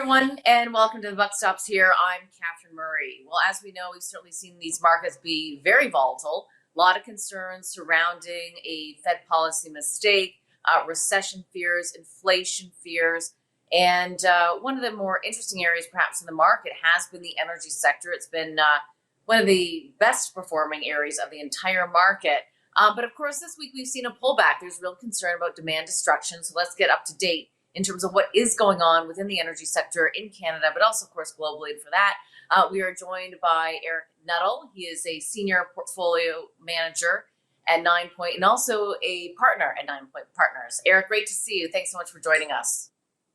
everyone, and welcome to the Buck Stops here. I'm Catherine Murray. Well, as we know, we've certainly seen these markets be very volatile. A lot of concerns surrounding a Fed policy mistake, recession fears, inflation fears, and one of the more interesting areas perhaps in the market has been the energy sector. It's been one of the best performing areas of the entire market. But of course, this week we've seen a pullback. There's real concern about demand destruction. So let's get up to date in terms of what is going on within the energy sector in Canada, but also, of course, globally. And for that, we are joined by Eric Nuttall. He is a senior portfolio manager at Ninepoint and also a partner at Ninepoint Partners. Eric, great to see you. Thanks so much for joining us.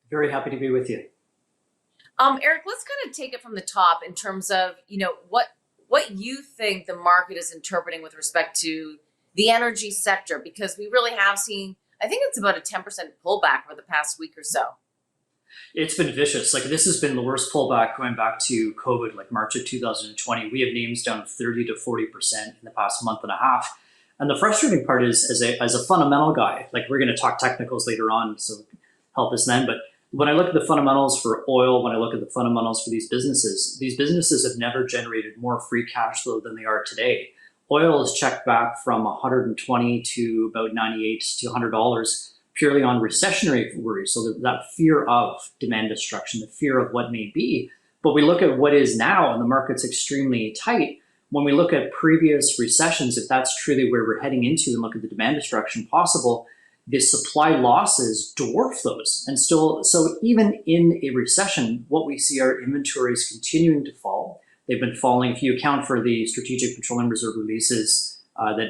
Very happy to be with you. Eric, let's kind of take it from the top in terms of, what you think the market is interpreting with respect to the energy sector, because we really have seen, I think it's about a 10% pullback over the past week or so. It's been vicious. This has been the worst pullback going back to COVID, March of 2020. We have names down 30 to 40% in the past month and a half. And the frustrating part is, as a fundamental guy, we're going to talk technicals later on, so help us then. But when I look at the fundamentals for oil, when I look at the fundamentals for these businesses have never generated more free cash flow than they are today. Oil is checked back from 120 to about 98 to $100 purely on recessionary worries. So that fear of demand destruction, the fear of what may be. But we look at what is now, and the market's extremely tight. When we look at previous recessions, if that's truly where we're heading into and look at the demand destruction possible, the supply losses dwarf those. And still, so even in a recession, what we see are inventories continuing to fall. They've been falling. If you account for the Strategic Petroleum Reserve releases that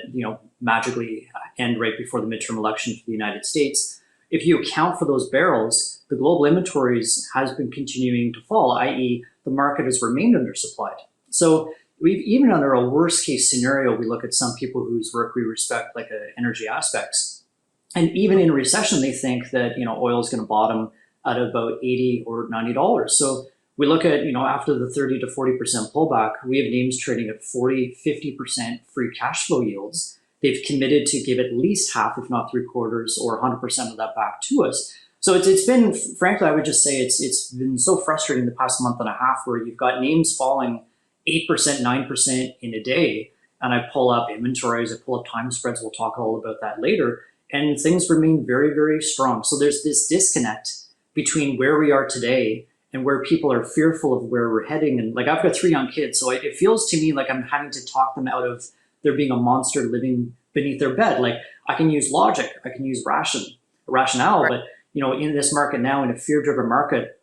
magically end right before the midterm election for the United States, if you account for those barrels, the global inventories has been continuing to fall, i.e. the market has remained undersupplied. So we've even under a worst case scenario, we look at some people whose work we respect, energy aspects. And even in a recession, they think that oil is going to bottom at about $80 or $90. So we look at, after the 30 to 40% pullback, we have names trading at 40, 50% free cash flow yields. They've committed to give at least half, if not three quarters or 100% of that back to us. So it's been, frankly, I would just say it's been so frustrating the past month and a half where you've got names falling 8%, 9% in a day. And I pull up inventories, I pull up time spreads. We'll talk all about that later. And things remain very, very strong. So there's this disconnect between where we are today and where people are fearful of where we're heading. And I've got 3 young kids, so it feels to me like I'm having to talk them out of there being a monster living beneath their bed. I can use logic, I can use rationale, right. But in this market now, in a fear-driven market,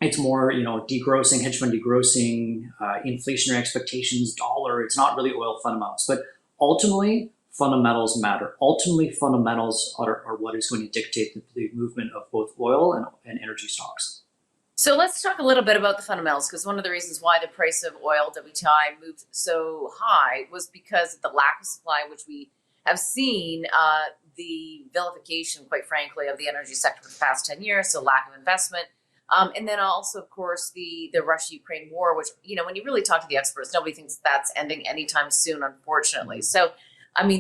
it's more degrossing, hedge fund degrossing, inflationary expectations, dollar. It's not really oil fundamentals, but ultimately fundamentals matter. Ultimately, fundamentals are what is going to dictate the movement of both oil and energy stocks. So let's talk a little bit about the fundamentals, because one of the reasons why the price of oil, WTI, moved so high was because of the lack of supply, which we have seen the vilification, quite frankly, of the energy sector for the past 10 years, so lack of investment. And then also, of course, the Russia-Ukraine war, which, when you really talk to the experts, nobody thinks that's ending anytime soon, unfortunately. So,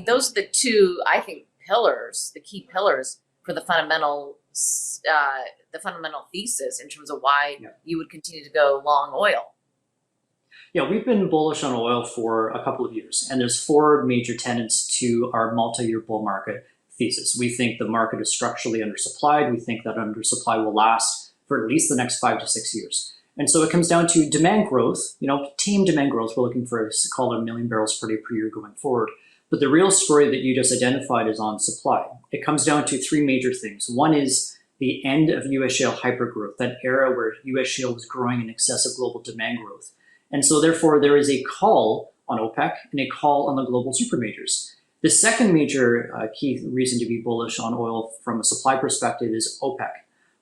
those are the two, I think, pillars, the key pillars for the fundamental thesis in terms of why you would continue to go long oil. Yeah, we've been bullish on oil for a couple of years, and there's 4 major tenets to our multi-year bull market thesis. We think the market is structurally undersupplied. We think that undersupply will last for at least the next 5 to 6 years. And so it comes down to demand growth, tame demand growth. We're looking for, call it 1 million barrels per day per year going forward. But the real story that you just identified is on supply. It comes down to 3 major things. One is the end of U.S. shale hypergrowth, that era where U.S. shale was growing in excess of global demand growth. And so therefore there is a call on OPEC and a call on the global supermajors. The second major key reason to be bullish on oil from a supply perspective is OPEC.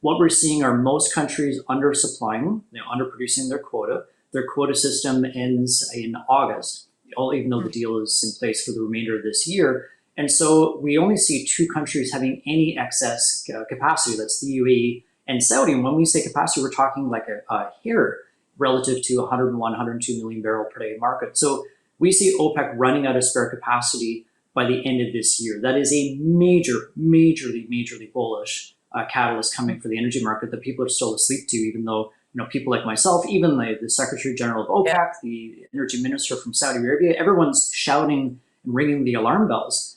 What we're seeing are most countries undersupplying, underproducing their quota. Their quota system ends in August, even though the deal is in place for the remainder of this year. And so we only see 2 countries having any excess capacity. That's the UAE and Saudi. And when we say capacity, we're talking a hair relative to 101, 102 million barrel per day market. So we see OPEC running out of spare capacity by the end of this year. That is a majorly bullish catalyst coming for the energy market that people are still asleep to, even though people like myself, even the Secretary General of OPEC, the Energy Minister from Saudi Arabia, everyone's shouting and ringing the alarm bells.